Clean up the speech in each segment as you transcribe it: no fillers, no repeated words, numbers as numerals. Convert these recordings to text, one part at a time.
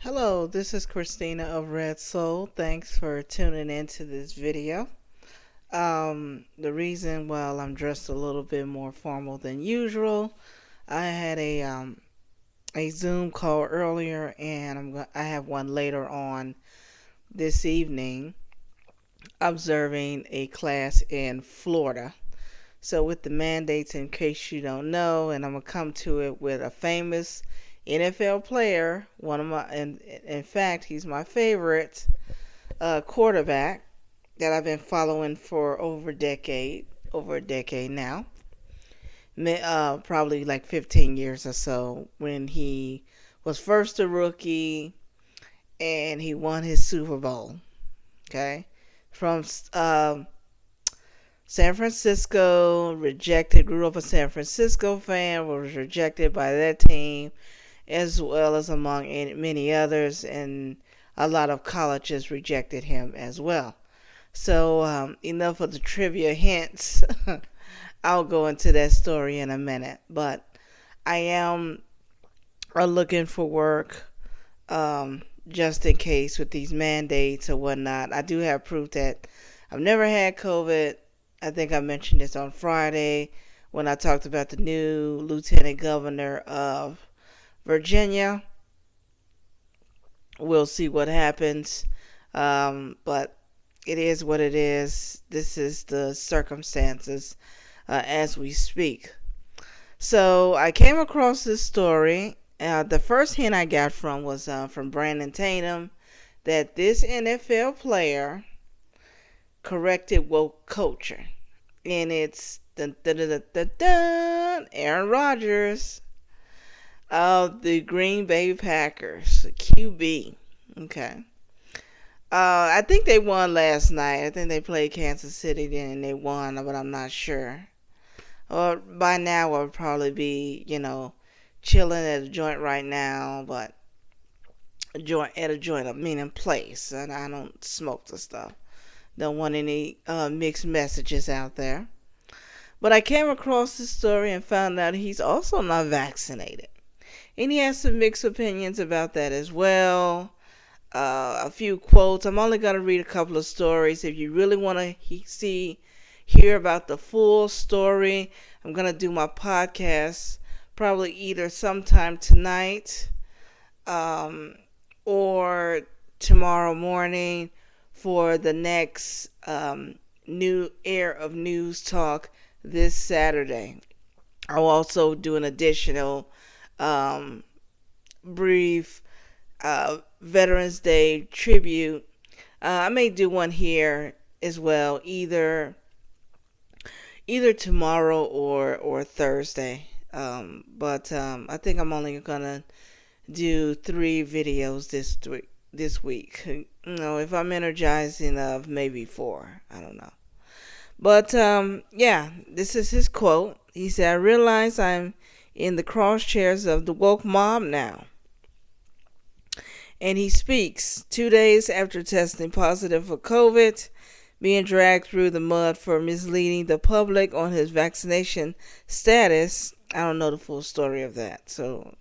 Hello, this is Christina of Red Soul. Thanks for tuning into this video. The reason, well, I'm dressed a little bit more formal than usual. I had a Zoom call earlier, and I have one later on this evening, observing a class in Florida. So with the mandates, in case you don't know, and I'm gonna come to it with a famous NFL player, one of my, in fact, he's my favorite quarterback that I've been following for over a decade now. Probably like 15 years or so, when he was first a rookie and he won his Super Bowl. Okay, from San Francisco, rejected, grew up a San Francisco fan, was rejected by that team as well as among many others, and a lot of colleges rejected him as well. So, enough of the trivia hints. I'll go into that story in a minute, but I am looking for work, just in case with these mandates or whatnot. I do have proof that I've never had COVID. I think I mentioned this on Friday when I talked about the new lieutenant governor of Virginia. We'll see what happens. But it is what it is. This is the circumstances as we speak. So I came across this story. The first hint I got from was from Brandon Tatum that this NFL player corrected woke culture. And it's Aaron Rodgers of the Green Bay Packers, QB. Okay. I think they won last night. I think they played Kansas City then and they won, but I'm not sure. Or by now I would probably be, chilling at a joint right now, but a joint, I mean in place. And I don't smoke the stuff. Don't want any mixed messages out there. But I came across this story and found out he's also not vaccinated. And he has some mixed opinions about that as well. A few quotes. I'm only going to read a couple of stories. If you really want to hear about the full story, I'm going to do my podcast probably either sometime tonight or tomorrow morning for the next new air of news talk this Saturday. I'll also do an additional brief Veterans Day tribute. I may do one here as well, either tomorrow or Thursday. But I think I'm only gonna do 3 videos this week. If I'm energized enough, maybe 4. I don't know. But yeah, this is his quote. He said, "I realize I'm in the crosshairs of the woke mob now." And he speaks 2 days after testing positive for COVID, being dragged through the mud for misleading the public on his vaccination status. I don't know the full story of that, so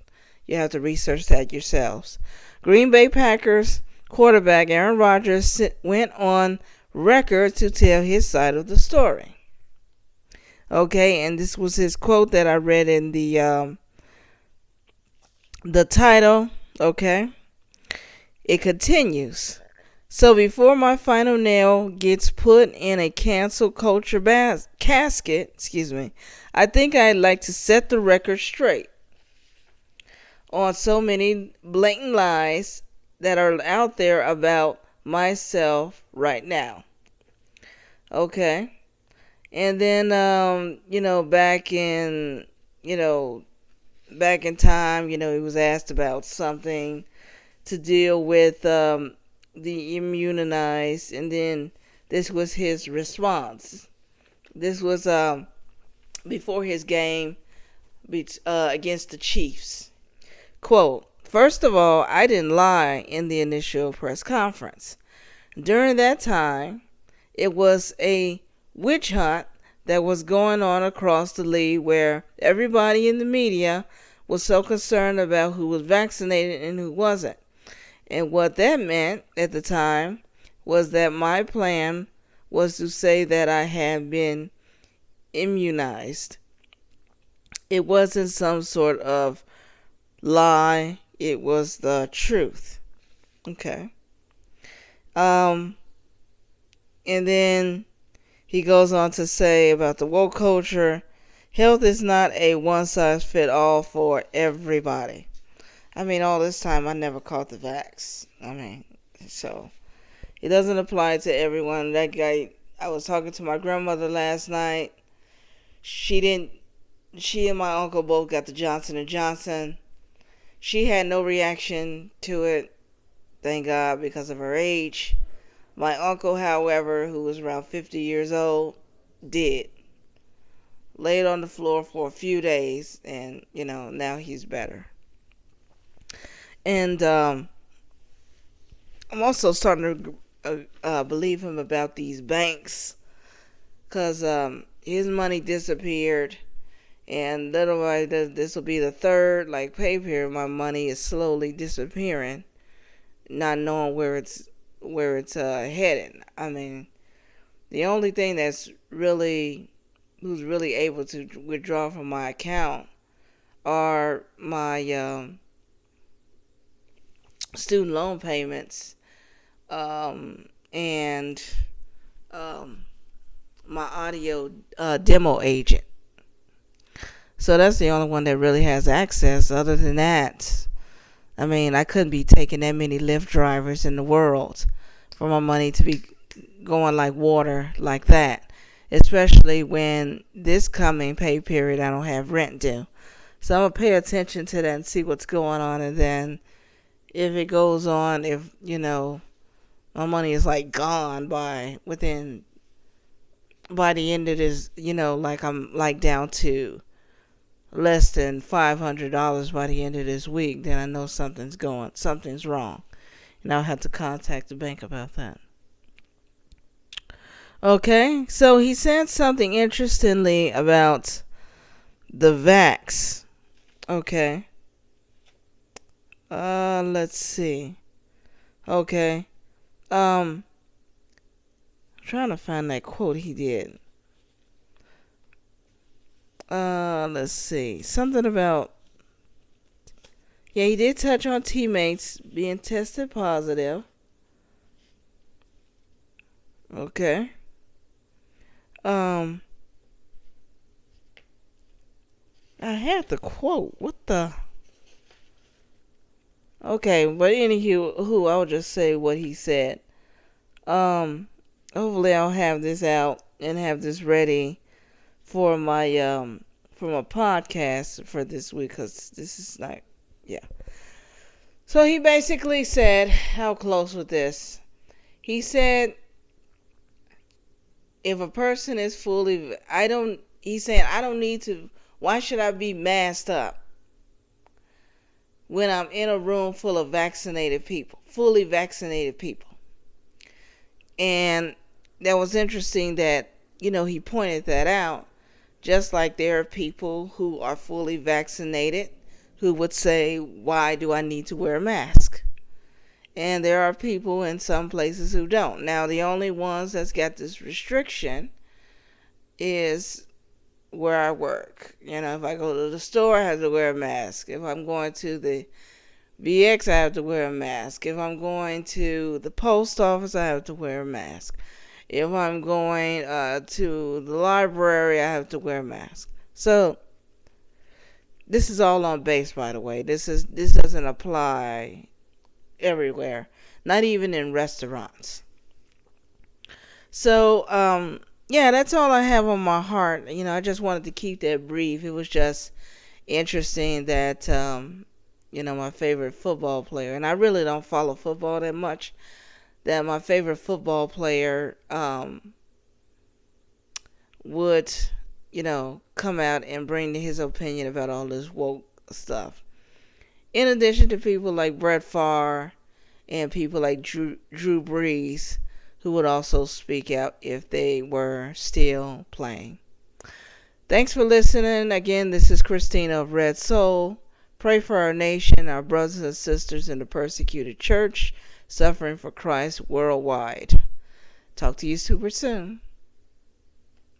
you have to research that yourselves. Green Bay Packers quarterback Aaron Rodgers went on record to tell his side of the story. Okay, and this was his quote that I read in the title. Okay, it continues. "So before my final nail gets put in a cancel culture casket, I think I'd like to set the record straight on so many blatant lies that are out there about myself right now." Okay. And then, back in time, he was asked about something to deal with the immunized, and then this was his response. This was before his game against the Chiefs. Quote, "First of all, I didn't lie in the initial press conference. During that time, it was a witch hunt that was going on across the league where everybody in the media was so concerned about who was vaccinated and who wasn't. And what that meant at the time was that my plan was to say that I had been immunized. It wasn't some sort of lie, it was the truth. Okay. Um, and then he goes on to say about the woke culture, health is not a one size fit all for everybody. I mean, all this time I never caught the vax. So it doesn't apply to everyone. That guy, I was talking to my grandmother last night. She didn't. She and my uncle both got the Johnson and Johnson. She had no reaction to it, thank God, because of her age. My uncle, however, who was around 50 years old, did. Laid on the floor for a few days, and now he's better. And I'm also starting to believe him about these banks, because his money disappeared, and little by this will be the third pay period. My money is slowly disappearing, not knowing where it's heading. I mean, the only thing who's really able to withdraw from my account are my student loan payments, and my audio demo agent. So that's the only one that really has access. Other than that, I mean, I couldn't be taking that many Lyft drivers in the world for my money to be going like water like that. Especially when this coming pay period I don't have rent due. So I'm going to pay attention to that and see what's going on. And then if it goes on, if, my money is gone by the end of this, I'm down to less than $500 by the end of this week, then I know something's wrong. And I'll have to contact the bank about that. Okay, so he said something interestingly about the vax. Okay. Let's see. Okay. I'm trying to find that quote he did. Let's see. Something about... Yeah, he did touch on teammates being tested positive. Okay. I had the quote. What the... Okay, but anywho, I'll just say what he said. Hopefully I'll have this out and have this ready for my podcast for this week, because this is not... Yeah. So he basically said, how close with this? He said, if a person is fully... He's saying, I don't need to... Why should I be masked up when I'm in a room full of vaccinated people, fully vaccinated people? And that was interesting that, he pointed that out. Just like there are people who are fully vaccinated who would say, why do I need to wear a mask? And there are people in some places who don't. Now, the only ones that's got this restriction is where I work. If I go to the store, I have to wear a mask. If I'm going to the BX, I have to wear a mask. If I'm going to the post office, I have to wear a mask. If I'm going to the library, I have to wear a mask. So this is all on base, by the way. This doesn't apply everywhere, not even in restaurants. So yeah, that's all I have on my heart. I just wanted to keep that brief. It was just interesting that my favorite football player, and I really don't follow football that much, that my favorite football player would, come out and bring his opinion about all this woke stuff. In addition to people like Brett Favre and people like Drew Brees, who would also speak out if they were still playing. Thanks for listening. Again, this is Christina of Red Soul. Pray for our nation, our brothers and sisters in the persecuted church, suffering for Christ worldwide. Talk to you super soon.